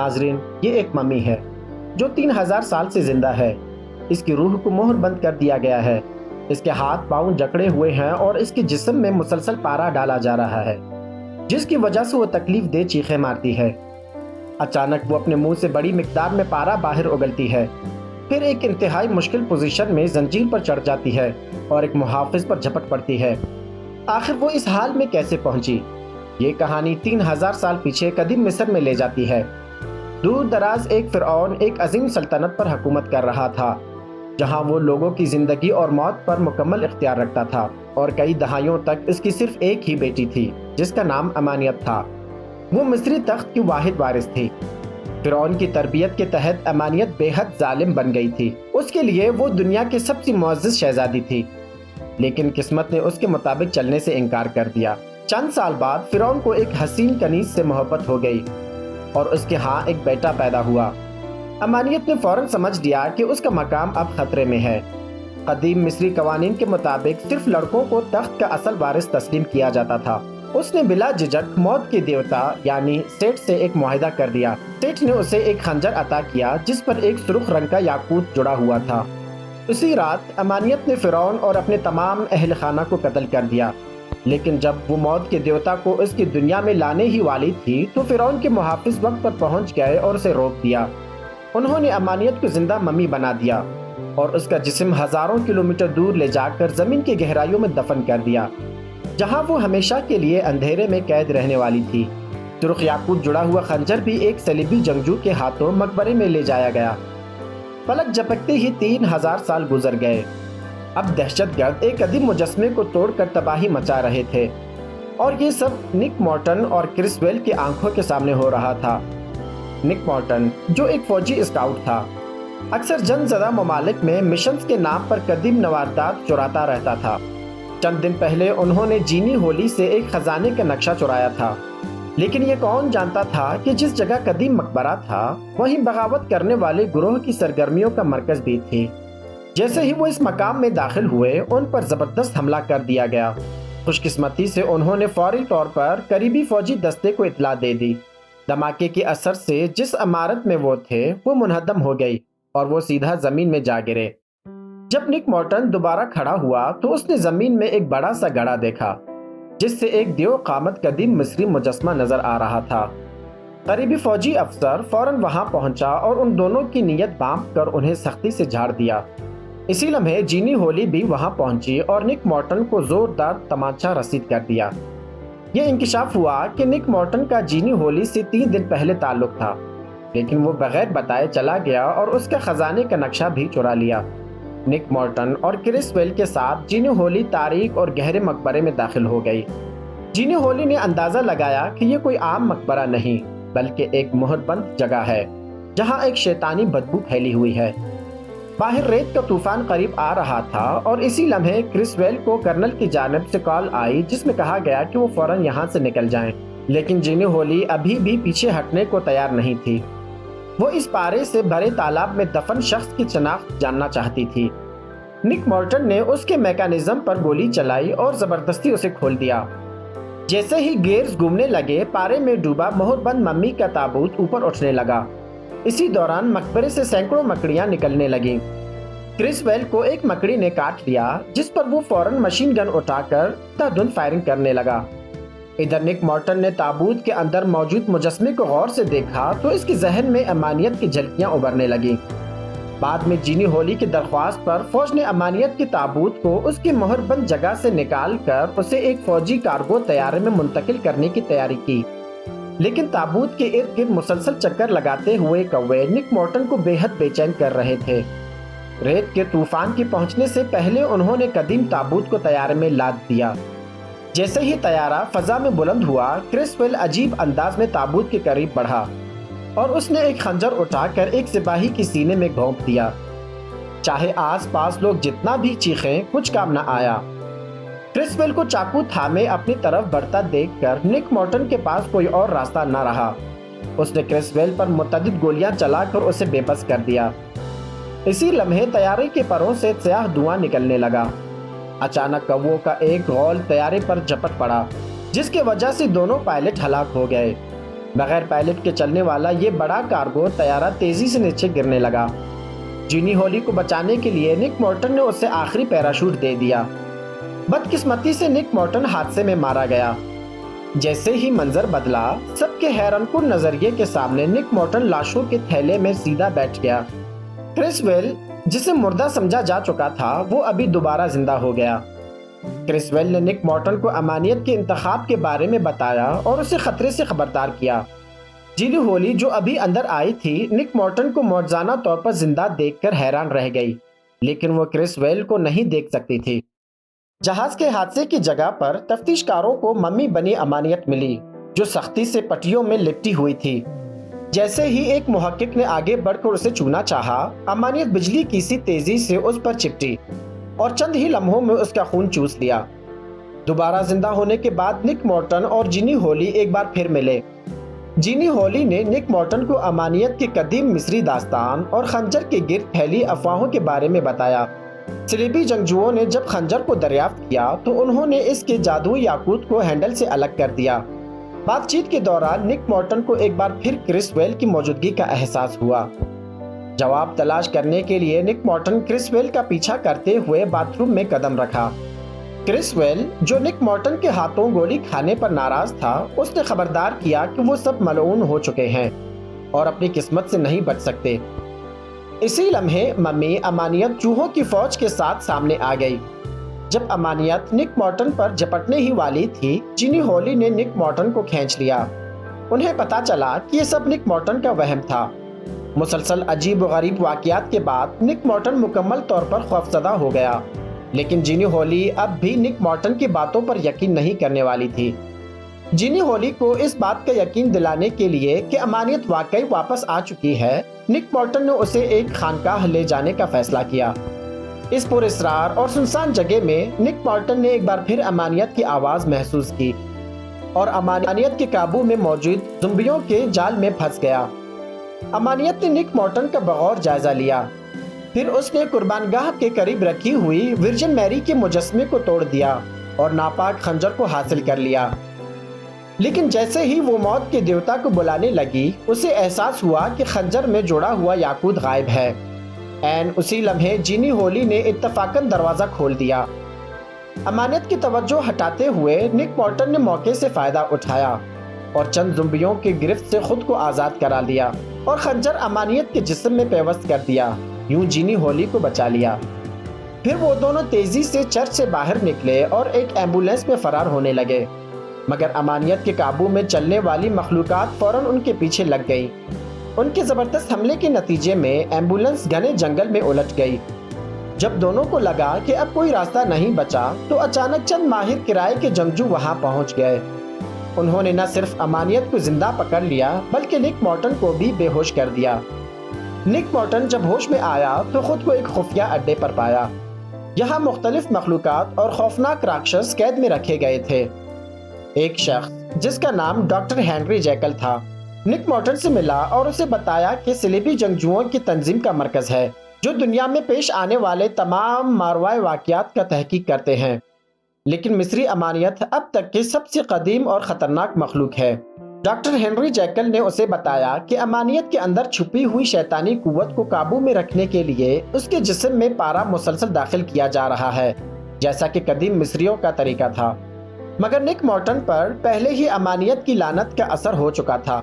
ناظرین، یہ ایک ممی ہے جو 3000 سال سے زندہ ہے۔ اس کی روح کو مہر بند کر دیا گیا ہے۔ اس کے ہاتھ پاؤں جکڑے ہوئے ہیں اور اس کے جسم میں مسلسل پارا ڈالا جا رہا ہے، جس کی وجہ سے وہ تکلیف دہ چیخیں مارتی ہے۔ اچانک وہ اپنے منہ سے بڑی مقدار میں پارا باہر اگلتی ہے، پھر ایک انتہائی مشکل پوزیشن میں زنجیر پر چڑھ جاتی ہے اور ایک محافظ پر جھپٹ پڑتی ہے۔ آخر وہ اس حال میں کیسے پہنچی؟ یہ کہانی 3000 سال پیچھے قدیم مصر میں لے جاتی ہے۔ دور دراز ایک فرعون ایک عظیم سلطنت پر حکومت کر رہا تھا، جہاں وہ لوگوں کی زندگی اور موت پر مکمل اختیار رکھتا تھا، اور کئی دہائیوں تک اس کی صرف ایک ہی بیٹی تھی جس کا نام امانیت تھا۔ وہ مصری تخت کی واحد وارث تھی۔ فرعون کی تربیت کے تحت امانیت بے حد ظالم بن گئی تھی۔ اس کے لیے وہ دنیا کی سب سے معزز شہزادی تھی، لیکن قسمت نے اس کے مطابق چلنے سے انکار کر دیا۔ چند سال بعد فرعون کو ایک حسین کنیز سے محبت ہو گئی اور اس کے ہاں ایک بیٹا پیدا ہوا۔ امانیت نے فوراً سمجھ لیا کہ اس کا مقام اب خطرے میں ہے۔ قدیم مصری قوانین کے مطابق صرف لڑکوں کو تخت کا اصل وارث تسلیم کیا جاتا تھا۔ اس نے بلا جھجک موت کے دیوتا یعنی سیٹ سے ایک معاہدہ کر دیا۔ سیٹ نے اسے ایک خنجر عطا کیا جس پر ایک سرخ رنگ کا یاقوت جڑا ہوا تھا۔ اسی رات امانیت نے فرعون اور اپنے تمام اہل خانہ کو قتل کر دیا، لیکن جب وہ موت کے دیوتا کو اس کی دنیا میں لانے ہی والی تھی تو فرعون کے محافظ وقت پر پہنچ گئے اور اسے روک دیا۔ انہوں نے امانیت کو زندہ ممی بنا دیا اور اس کا جسم ہزاروں کلومیٹر دور لے جا کر زمین کی گہرائیوں میں دفن کر دیا، جہاں وہ ہمیشہ کے لیے اندھیرے میں قید رہنے والی تھی۔ سرخ یاقوت جڑا ہوا خنجر بھی ایک صلیبی جنگجو کے ہاتھوں مقبرے میں لے جایا گیا۔ پلک جھپکتے ہی 3000 سال گزر گئے۔ اب دہشت گرد ایک قدیم مجسمے کو توڑ کر تباہی مچا رہے تھے، اور یہ سب نک مارٹن اور کرس ویل کی آنکھوں کے سامنے ہو رہا تھا۔ نک مارٹن، جو ایک فوجی اسکاؤٹ تھا، اکثر جنگ زدہ ممالک میں مشنز کے نام پر قدیم نواردات چراتا رہتا تھا۔ چند دن پہلے انہوں نے جینی ہولی سے ایک خزانے کا نقشہ چرایا تھا، لیکن یہ کون جانتا تھا کہ جس جگہ قدیم مقبرہ تھا وہیں بغاوت کرنے والے گروہ کی سرگرمیوں کا مرکز بھی تھی۔ جیسے ہی وہ اس مقام میں داخل ہوئے، ان پر زبردست حملہ کر دیا گیا۔ خوش قسمتی سے انہوں نے فوری طور پر قریبی فوجی دستے کو اطلاع دے دی۔ دھماکے کے اثر سے جس عمارت میں وہ تھے وہ منہدم ہو گئی اور وہ سیدھا زمین میں جا گرے۔ جب نک مارٹن دوبارہ کھڑا ہوا تو اس نے زمین میں ایک بڑا سا گڑھا دیکھا جس سے ایک دیو قامت قدیم مصری مجسمہ نظر آ رہا تھا۔ قریبی فوجی افسر فوراً وہاں پہنچا اور ان دونوں کی نیت بانپ کر انہیں سختی سے جھاڑ دیا۔ اسی لمحے جینی ہولی بھی وہاں پہنچی اور نک مارٹن کو زوردار تمانچہ رسید کر دیا۔ یہ انکشاف ہوا کہ نک مارٹن کا جینی ہولی سے 3 دن پہلے تعلق تھا، لیکن وہ بغیر بتائے چلا گیا اور اس کا خزانے کا نقشہ بھی چرا لیا۔ نک مارٹن اور کرس ویل کے ساتھ جینی ہولی تاریک اور گہرے مقبرے میں داخل ہو گئی۔ جینی ہولی نے اندازہ لگایا کہ یہ کوئی عام مقبرہ نہیں بلکہ ایک مہر بند جگہ ہے جہاں ایک شیطانی بدبو پھیلی ہوئی ہے۔ باہر ریت کا طوفان قریب آ رہا تھا اور اسی لمحے کرس ویل کو کرنل کی جانب سے کال آئی جس میں کہا گیا کہ وہ فوراً یہاں سے نکل جائیں، لیکن جینی ہولی ابھی بھی پیچھے ہٹنے کو تیار نہیں تھی۔ وہ اس پارے سے بھرے تالاب میں دفن شخص کی شناخت جاننا چاہتی تھی۔ نک مارٹن نے اس کے میکانزم پر گولی چلائی اور زبردستی اسے کھول دیا۔ جیسے ہی گیئرز گھومنے لگے، پارے میں ڈوبا مہر بند ممی کا تابوت اوپر اٹھنے لگا۔ اسی دوران مقبرے سے سینکڑوں مکڑیاں نکلنے لگیں۔ کرس ویل کو ایک مکڑی نے کاٹ لیا جس پر وہ فوراً مشین گن اٹھا کر دھند فائرنگ کرنے لگا۔ ادھر نک مارٹن نے تابوت کے اندر موجود مجسمے کو غور سے دیکھا تو اس کے ذہن میں امانیت کی جھلکیاں ابھرنے لگیں۔ بعد میں جینی ہولی کی درخواست پر فوج نے امانیت کے تابوت کو اس کی مہر بند جگہ سے نکال کر اسے ایک فوجی کارگو طیارے میں منتقل کرنے کی تیاری کی، لیکن تابوت کے ارد گرد مسلسل چکر لگاتے ہوئے کوے نک مارٹن کو بے حد بے چین کر رہے تھے۔ ریت کے طوفان کے پہنچنے سے پہلے انہوں نے قدیم تابوت کو طیارے میں لاد دیا۔ جیسے ہی طیارہ فضا میں بلند ہوا، کرس ویل عجیب انداز میں تابوت کے قریب بڑھا اور اس نے ایک خنجر اٹھا کر ایک سپاہی کی سینے میں گھونپ دیا۔ چاہے آس پاس لوگ جتنا بھی چیخیں، کچھ کام نہ آیا۔ کرس ویل کو چاقو تھامے اپنی طرف بڑھتا دیکھ کر نک مارٹن کے پاس کوئی اور راستہ نہ رہا۔ اس نے کرس ویل پر متعدد گولیاں چلا کر اسے بے بس کر دیا۔ اسی لمحے طیارے کے پروں سے سیاہ دھواں نکلنے لگا۔ اچانک کووں کا ایک غول طیارے پر جھپٹ پڑا جس کی وجہ سے دونوں پائلٹ ہلاک ہو گئے۔ بغیر پائلٹ کے چلنے والا یہ بڑا کارگو طیارہ تیزی سے نیچے گرنے لگا۔ جینی ہالی کو بچانے کے لیے نک مورٹن نے اسے آخری پیراشوٹ دے دیا۔ بدقسمتی سے نک مورٹن حادثے میں مارا گیا۔ جیسے ہی منظر بدلا، سب کے حیران کن نظریے کے سامنے نک مورٹن لاشوں کے تھیلے میں سیدھا بیٹھ گیا۔ کرس ویل، جسے مردہ سمجھا جا چکا تھا، وہ ابھی دوبارہ زندہ ہو گیا۔ کرس ویل نے نک مورٹن کو امانیت کے انتخاب کے بارے میں بتایا اور اسے خطرے سے خبردار کیا۔ جینی ہالی، جو ابھی اندر آئی تھی، نک مورٹن کو معجزانہ طور پر زندہ دیکھ کر حیران رہ گئی، لیکن وہ کرس ویل کو نہیں دیکھ سکتی تھی۔ جہاز کے حادثے کی جگہ پر تفتیش کاروں کو ممی بنی امانیت ملی، جو سختی سے پٹیوں میں لپٹی ہوئی تھی۔ جیسے ہی ایک محقق نے آگے بڑھ کر اسے چھونا چاہا، امانیت بجلی کی سی تیزی سے اس پر چپٹی اور چند ہی لمحوں میں اس کا خون چوس لیا۔ دوبارہ زندہ ہونے کے بعد نک مورٹن اور جینی ہالی ایک بار پھر ملے۔ جینی ہالی نے نک مورٹن کو امانیت کی قدیم مصری داستان اور خنجر کے گرد پھیلی افواہوں کے بارے میں بتایا۔ صلیبی جنگجوؤں نے جب خنجر کو دریافت کیا تو انہوں نے اس کے جادوئی یاقوت کو ہینڈل سے الگ کر دیا۔ بات چیت کے دوران نک مورٹن کو ایک بار پھر کرس ویل کی موجودگی کا احساس ہوا۔ جواب تلاش کرنے کے لیے نک مورٹن کرس ویل کا پیچھا کرتے ہوئے باتھ روم میں قدم رکھا۔ کرس ویل، جو نک مورٹن کے ہاتھوں گولی کھانے پر ناراض تھا، اس نے خبردار کیا کہ وہ سب ملعون ہو چکے ہیں اور اپنی قسمت سے نہیں بچ سکتے۔ اسی لمحے ممی امانیت چوہوں کی فوج کے ساتھ سامنے آ گئی۔ جب امانیت نک مورٹن پر جھپٹنے ہی والی تھی، جینی ہالی نے نک مورٹن کو کھینچ لیا۔ انہیں پتا چلا کہ یہ سب نک مورٹن کا وہم تھا۔ مسلسل عجیب و غریب واقعات کے بعد نک مورٹن مکمل طور پر خوفزدہ ہو گیا، لیکن جینی ہالی اب بھی نک مورٹن کی باتوں پر یقین نہیں کرنے والی تھی۔ جینی ہالی کو اس بات کا یقین دلانے کے لیے کہ امانیت واقعی واپس آ چکی ہے، نک مورٹن نے اسے ایک خانقاہ لے جانے کا فیصلہ کیا۔ اس پر اسرار اور سنسان جگہ میں نک مورٹن نے ایک بار پھر امانیت کی آواز محسوس کی اور امانیت کے قابو میں موجود زمبیوں کے جال میں پھنس گیا۔ امانیت نے نک مورٹن کا بغور جائزہ لیا، پھر اس نے قربان گاہ کے قریب رکھی ہوئی ورجن میری کے مجسمے کو توڑ دیا اور ناپاک خنجر کو حاصل کر لیا۔ لیکن جیسے ہی وہ موت کے دیوتا کو بلانے لگی، اسے احساس ہوا کہ خنجر میں جوڑا ہوا یاقوت غائب ہے۔ عین اسی لمحے جینی ہالی نے اتفاقاً دروازہ کھول دیا۔ امانیت کی توجہ ہٹاتے ہوئے نک مورٹن نے موقع سے فائدہ اٹھایا اور چند زمبیوں کی گرفت سے خود کو آزاد کرا لیا اور خنجر امانیت کے جسم میں پیوست کر دیا۔ یوں جینی ہالی کو بچا لیا۔ پھر وہ دونوں تیزی سے چرچ سے باہر نکلے اور ایک ایمبولینس میں فرار ہونے لگے، مگر امانیت کے قابو میں چلنے والی مخلوقات فوراً ان کے پیچھے لگ گئی۔ ان کے زبردست حملے کے نتیجے میں ایمبولینس گھنے جنگل میں الٹ گئی۔ جب دونوں کو لگا کہ اب کوئی راستہ نہیں بچا تو اچانک چند ماہر کرائے کے جنگجو وہاں پہنچ گئے۔ انہوں نے نہ صرف امانیت کو زندہ پکڑ لیا بلکہ نک مورٹن کو بھی بے ہوش کر دیا۔ نک مورٹن جب ہوش میں آیا تو خود کو ایک خفیہ اڈے پر پایا۔ یہاں مختلف مخلوقات اور خوفناک راکشس قید میں رکھے گئے تھے۔ ایک شخص جس کا نام ڈاکٹر ہنری جیکل تھا، نک مورٹن سے ملا اور اسے بتایا کہ صلیبی جنگجوؤں کی تنظیم کا مرکز ہے جو دنیا میں پیش آنے والے تمام ماروائے واقعات کا تحقیق کرتے ہیں، لیکن مصری امانیت اب تک کی سب سے قدیم اور خطرناک مخلوق ہے۔ ڈاکٹر ہنری جیکل نے اسے بتایا کہ امانیت کے اندر چھپی ہوئی شیطانی قوت کو قابو میں رکھنے کے لیے اس کے جسم میں پارا مسلسل داخل کیا جا رہا ہے، جیسا کہ قدیم مصریوں کا طریقہ تھا۔ مگر نک مورٹن پر پہلے ہی امانیت کی لعنت کا اثر ہو چکا تھا۔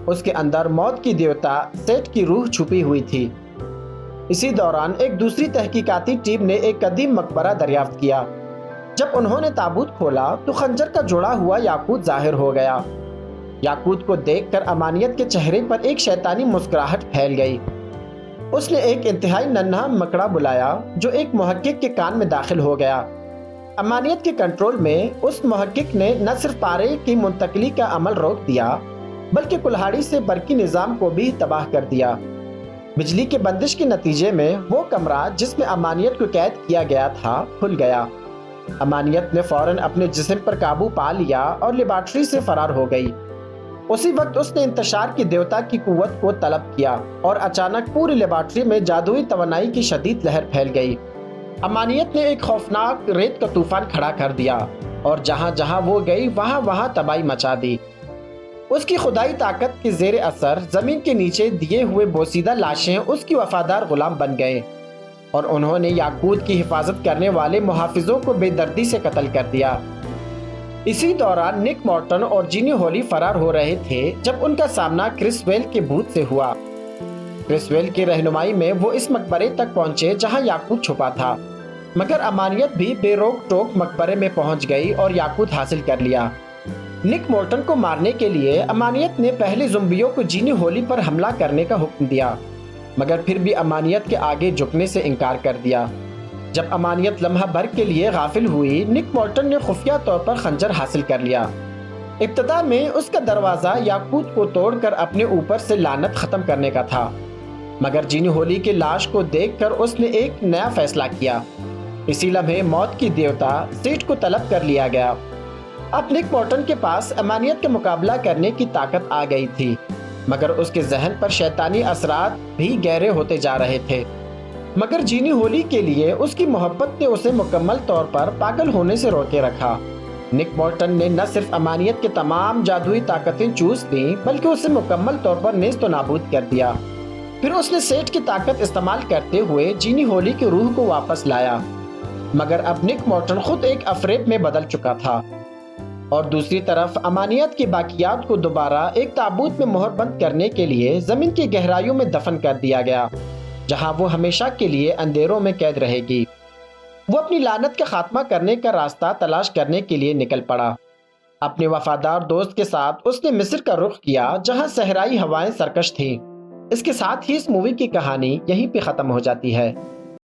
اس کے اندر موت کی دیوتا سیٹ کی روح چھپی ہوئی تھی۔ اسی دوران ایک دوسری تحقیقاتی ٹیم نے ایک قدیم مقبرہ دریافت کیا۔ جب انہوں نے تابوت کھولا تو خنجر کا جوڑا ہوا یاقوت ظاہر ہو گیا۔ یاقوت کو دیکھ کر امانیت کے چہرے پر ایک شیطانی مسکراہٹ پھیل گئی۔ اس نے ایک انتہائی ننھا مکڑا بلایا جو ایک محقق کے کان میں داخل ہو گیا۔ امانیت کے کنٹرول میں اس محقق نے نہ صرف پارے کی منتقلی کا عمل روک دیا بلکہ کلہاڑی سے برقی نظام کو بھی تباہ کر دیا۔ بجلی کے بندش کے نتیجے میں وہ کمرہ جس میں امانیت کو قید کیا گیا تھا کھل گیا۔ امانیت نے فوراً اپنے جسم پر قابو پا لیا اور لیبارٹری سے فرار ہو گئی۔ اسی وقت اس نے انتشار کی دیوتا کی قوت کو طلب کیا اور اچانک پوری لیبارٹری میں جادوئی توانائی کی شدید لہر پھیل گئی۔ امانیت نے ایک خوفناک ریت کا طوفان کھڑا کر دیا اور جہاں جہاں وہ گئی وہاں وہاں تباہی مچا دی۔ اس کی خدائی طاقت کے زیر اثر زمین کے نیچے دیے ہوئے بوسیدہ لاشیں اس کی وفادار غلام بن گئے اور انہوں نے یاقوت کی حفاظت کرنے والے محافظوں کو بے دردی سے قتل کر دیا۔ اسی دوران نک مورٹن اور جینی ہولی فرار ہو رہے تھے جب ان کا سامنا کرس ویل کے بھوت سے ہوا۔ کرس ویل کی رہنمائی میں وہ اس مقبرے تک پہنچے جہاں یاقوت چھپا تھا، مگر امانیت بھی بے روک ٹوک مقبرے میں پہنچ گئی اور یاقوت حاصل کر لیا۔ نک مورٹن کو مارنے کے لیے امانیت نے پہلے زومبیوں کو جینی ہولی پر حملہ کرنے کا حکم دیا، مگر پھر بھی امانیت کے آگے جھکنے سے انکار کر دیا۔ جب امانیت لمحہ بھر کے لیے غافل ہوئی، نک مورٹن نے خفیہ طور پر خنجر حاصل کر لیا۔ ابتدا میں اس کا دروازہ یاقوت کو توڑ کر اپنے اوپر سے لعنت ختم کرنے کا تھا، مگر جینی ہولی کی لاش کو دیکھ کر اس نے ایک نیا فیصلہ کیا۔ اسی لمحے موت کی دیوتا سیٹ کو طلب کر لیا گیا۔ اب نک مورٹن کے پاس امانیت کا مقابلہ کرنے کی طاقت آ گئی تھی، مگر اس کے ذہن پر شیطانی اثرات بھی گہرے ہوتے جا رہے تھے۔ مگر جینی ہولی کے لیے اس کی محبت نے اسے مکمل طور پر پاگل ہونے سے روکے رکھا۔ نک مورٹن نے نہ صرف امانیت کے تمام جادوئی طاقتیں چوس لیں بلکہ اسے مکمل طور پر نیست و نابود کر دیا۔ پھر اس نے سیٹ کی طاقت استعمال کرتے ہوئے جینی ہولی کی روح کو واپس لایا، مگر اب نک مورٹن خود ایک افریب میں بدل چکا تھا، اور دوسری طرف امانیت کی باقیات کو دوبارہ ایک تابوت میں مہر بند کرنے کے لیے زمین کی گہرائیوں میں دفن کر دیا گیا، جہاں وہ ہمیشہ کے لیے اندھیروں میں قید رہے گی۔ وہ اپنی لعنت کا خاتمہ کرنے کا راستہ تلاش کرنے کے لیے نکل پڑا۔ اپنے وفادار دوست کے ساتھ اس نے مصر کا رخ کیا، جہاں صحرائی ہوائیں سرکش تھیں۔ اس کے ساتھ ہی اس مووی کی کہانی یہیں پہ ختم ہو جاتی ہے۔